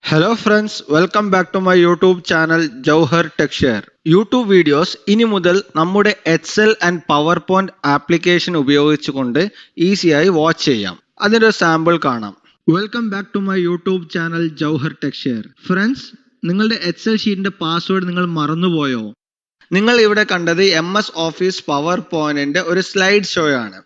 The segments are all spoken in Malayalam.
Hello friends, welcome back to my YouTube channel Jauhar TechShare. YouTube videos ഇനി മുതൽ നമ്മുടെ Excel and PowerPoint application ഉപയോഗിച്ചുകൊണ്ട് ഈസിയായി വാച്ച് ചെയ്യാം. അതിൻ്റെ ഒരു സാമ്പിൾ കാണാം. Welcome back to my YouTube channel Jauhar TechShare. Friends, നിങ്ങളുടെ എക്സൽ ഷീറ്റിന്റെ പാസ്വേഡ് നിങ്ങൾ മറന്നുപോയോ? നിങ്ങൾ ഇവിടെ കണ്ടത് MS ഓഫീസ് പവർ പോയിന്റിന്റെ ഒരു സ്ലൈഡ് ഷോ ആണ്.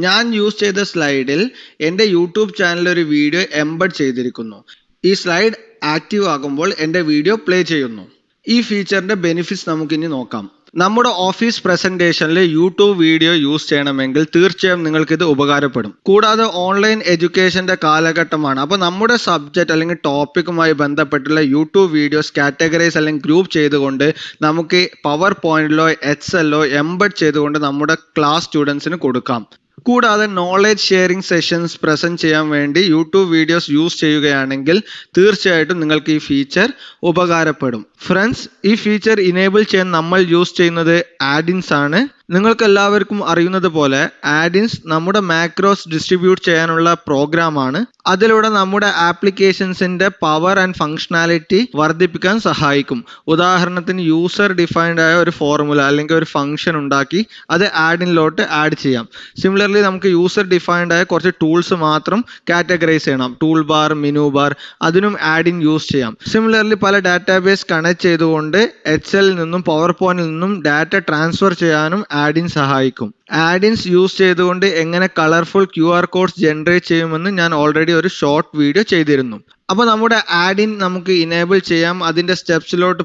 ഞാൻ യൂസ് ചെയ്ത സ്ലൈഡിൽ എൻ്റെ യൂട്യൂബ് ചാനലിൽ ഒരു വീഡിയോ എംബഡ് ചെയ്തിരിക്കുന്നു. ഈ സ്ലൈഡ് ആക്റ്റീവ് ആകുമ്പോൾ എൻ്റെ വീഡിയോ പ്ലേ ചെയ്യുന്നു. ഈ ഫീച്ചറിന്റെ ബെനിഫിറ്റ്സ് നമുക്കിനി നോക്കാം. നമ്മുടെ ഓഫീസ് പ്രസന്റേഷനിൽ യൂട്യൂബ് വീഡിയോ യൂസ് ചെയ്യണമെങ്കിൽ തീർച്ചയായും നിങ്ങൾക്കിത് ഉപകാരപ്പെടും. കൂടാതെ ഓൺലൈൻ എഡ്യൂക്കേഷന്റെ കാലഘട്ടമാണ്. അപ്പോൾ നമ്മുടെ സബ്ജക്റ്റ് അല്ലെങ്കിൽ ടോപ്പിക്കുമായി ബന്ധപ്പെട്ടുള്ള യൂട്യൂബ് വീഡിയോസ് കാറ്റഗറൈസ് അല്ലെങ്കിൽ ഗ്രൂപ്പ് ചെയ്തുകൊണ്ട് നമുക്ക് പവർ പോയിന്റിലോ എക്സലിലോ എംബഡ് ചെയ്തുകൊണ്ട് നമ്മുടെ ക്ലാസ് സ്റ്റുഡൻസിന് കൊടുക്കാം. കൂടാതെ നോളജ് ഷെയറിംഗ് സെഷൻസ് പ്രസന്റ് ചെയ്യാൻ വേണ്ടി യൂട്യൂബ് വീഡിയോസ് യൂസ് ചെയ്യുകയാണെങ്കിൽ തീർച്ചയായിട്ടും നിങ്ങൾക്ക് ഈ ഫീച്ചർ ഉപകാരപ്പെടും. ഫ്രണ്ട്സ്, ഈ ഫീച്ചർ ഇനേബിൾ ചെയ്യാൻ നമ്മൾ യൂസ് ചെയ്യുന്നത് ആഡിൻസ് ആണ്. നിങ്ങൾക്ക് എല്ലാവർക്കും അറിയുന്നത് പോലെ ആഡിൻസ് നമ്മുടെ മാക്രോസ് ഡിസ്ട്രിബ്യൂട്ട് ചെയ്യാനുള്ള പ്രോഗ്രാമാണ്. അതിലൂടെ നമ്മുടെ ആപ്ലിക്കേഷൻസിന്റെ പവർ ആൻഡ് ഫങ്ഷനാലിറ്റി വർദ്ധിപ്പിക്കാൻ സഹായിക്കും. ഉദാഹരണത്തിന് യൂസർ ഡിഫൈൻഡ് ആയ ഒരു ഫോർമുല അല്ലെങ്കിൽ ഒരു ഫംഗ്ഷൻ ഉണ്ടാക്കി അത് ആഡിനിലോട്ട് ആഡ് ചെയ്യാം. സിമിലർലി നമുക്ക് യൂസർ ഡിഫൈൻഡ് ആയ കുറച്ച് ടൂൾസ് മാത്രം കാറ്റഗറൈസ് ചെയ്യണം. ടൂൾ ബാർ, മെനു ബാർ, അതിനും ആഡിൻ യൂസ് ചെയ്യാം. സിമിലർലി പല ഡാറ്റാബേസ് കണക്ട് ചെയ്തുകൊണ്ട് എക്സലിൽ നിന്നും പവർ പോയിന്റിൽ നിന്നും ഡാറ്റ ട്രാൻസ്ഫർ ചെയ്യാനും ആഡിൻ സഹായിക്കും. ആഡിൻസ് യൂസ് ചെയ്തുകൊണ്ട് എങ്ങനെ കളർഫുൾ QR കോഡ്സ് ജനറേറ്റ് ചെയ്യുമെന്ന് ഞാൻ ഓൾറെഡി ഒരു ഷോർട്ട് വീഡിയോ ചെയ്തിരുന്നു. അപ്പോൾ നമ്മുടെ ആഡിൻ നമുക്ക് ഇനേബിൾ ചെയ്യാം. അതിന്റെ സ്റ്റെപ്സിലോട്ട്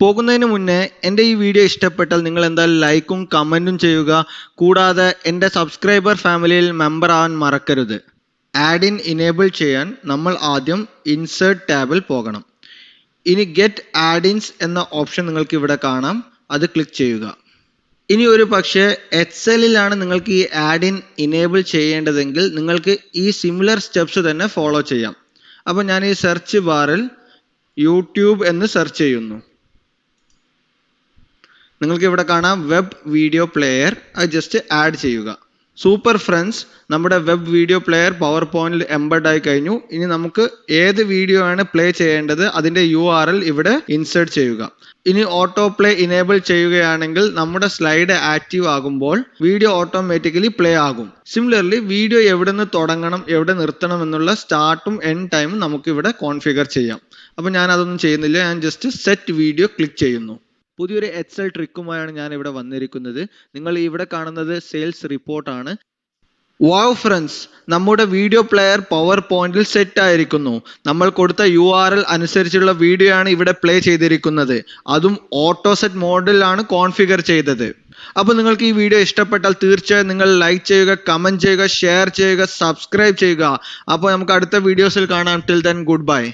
പോകുന്നതിന് മുന്നേ എൻ്റെ ഈ വീഡിയോ ഇഷ്ടപ്പെട്ടാൽ നിങ്ങൾ എന്തായാലും ലൈക്കും കമന്റും ചെയ്യുക. കൂടാതെ എൻ്റെ സബ്സ്ക്രൈബർ ഫാമിലിയിൽ മെമ്പർ ആവാൻ മറക്കരുത്. ആഡിൻ ഇനേബിൾ ചെയ്യാൻ നമ്മൾ ആദ്യം ഇൻസേർട്ട് ടാബിൽ പോകണം. ഇനി ഗെറ്റ് ആഡിൻസ് എന്ന ഓപ്ഷൻ നിങ്ങൾക്ക് ഇവിടെ കാണാം. അത് ക്ലിക്ക് ചെയ്യുക. ഇനി ഒരു പക്ഷേ എക്സലിലാണ് നിങ്ങൾക്ക് ഈ ആഡിൻ ഇനേബിൾ ചെയ്യേണ്ടതെങ്കിൽ നിങ്ങൾക്ക് ഈ സിമിലർ സ്റ്റെപ്സ് തന്നെ ഫോളോ ചെയ്യാം. അപ്പോൾ ഞാൻ ഈ സെർച്ച് ബാറിൽ യൂട്യൂബ് എന്ന് സെർച്ച് ചെയ്യുന്നു. നിങ്ങൾക്ക് ഇവിടെ കാണാം വെബ് വീഡിയോ പ്ലെയർ. അത് ജസ്റ്റ് ആഡ് ചെയ്യുക. സൂപ്പർ ഫ്രണ്ട്സ്, നമ്മുടെ വെബ് വീഡിയോ പ്ലെയർ പവർ പോയിന്റിൽ എംബഡ് ആയി കഴിഞ്ഞു. ഇനി നമുക്ക് ഏത് വീഡിയോ ആണ് പ്ലേ ചെയ്യേണ്ടത് അതിന്റെ URL ഇവിടെ ഇൻസേർട്ട് ചെയ്യുക. ഇനി ഓട്ടോ പ്ലേ ഇനേബിൾ ചെയ്യുകയാണെങ്കിൽ നമ്മുടെ സ്ലൈഡ് ആക്റ്റീവ് ആകുമ്പോൾ വീഡിയോ ഓട്ടോമാറ്റിക്കലി പ്ലേ ആകും. സിമിലർലി വീഡിയോ എവിടെ നിന്ന് തുടങ്ങണം എവിടെ നിർത്തണം എന്നുള്ള സ്റ്റാർട്ടും എൻഡ് ടൈമും നമുക്ക് ഇവിടെ കോൺഫിഗർ ചെയ്യാം. അപ്പോൾ ഞാൻ അതൊന്നും ചെയ്യുന്നില്ല. ഞാൻ ജസ്റ്റ് സെറ്റ് വീഡിയോ ക്ലിക്ക് ചെയ്യുന്നു. പുതിയൊരു എക്സൽ ട്രിക്കുമായാണ് ഞാൻ ഇവിടെ വന്നിരിക്കുന്നത്. നിങ്ങൾ ഇവിടെ കാണുന്നത് സെയിൽസ് റിപ്പോർട്ടാണ്. വാവ് ഫ്രണ്ട്സ്, നമ്മുടെ വീഡിയോ പ്ലെയർ പവർ പോയിന്റിൽ സെറ്റ് ആയിരിക്കുന്നു. നമ്മൾ കൊടുത്ത URL അനുസരിച്ചുള്ള വീഡിയോ ആണ് ഇവിടെ പ്ലേ ചെയ്തിരിക്കുന്നത്. അതും ഓട്ടോ സെറ്റ് മോഡിലാണ് കോൺഫിഗർ ചെയ്തത്. അപ്പോൾ നിങ്ങൾക്ക് ഈ വീഡിയോ ഇഷ്ടപ്പെട്ടാൽ തീർച്ചയായും നിങ്ങൾ ലൈക്ക് ചെയ്യുക, കമന്റ് ചെയ്യുക, ഷെയർ ചെയ്യുക, സബ്സ്ക്രൈബ് ചെയ്യുക. അപ്പോൾ നമുക്ക് അടുത്ത വീഡിയോസിൽ കാണാം. Till then good bye.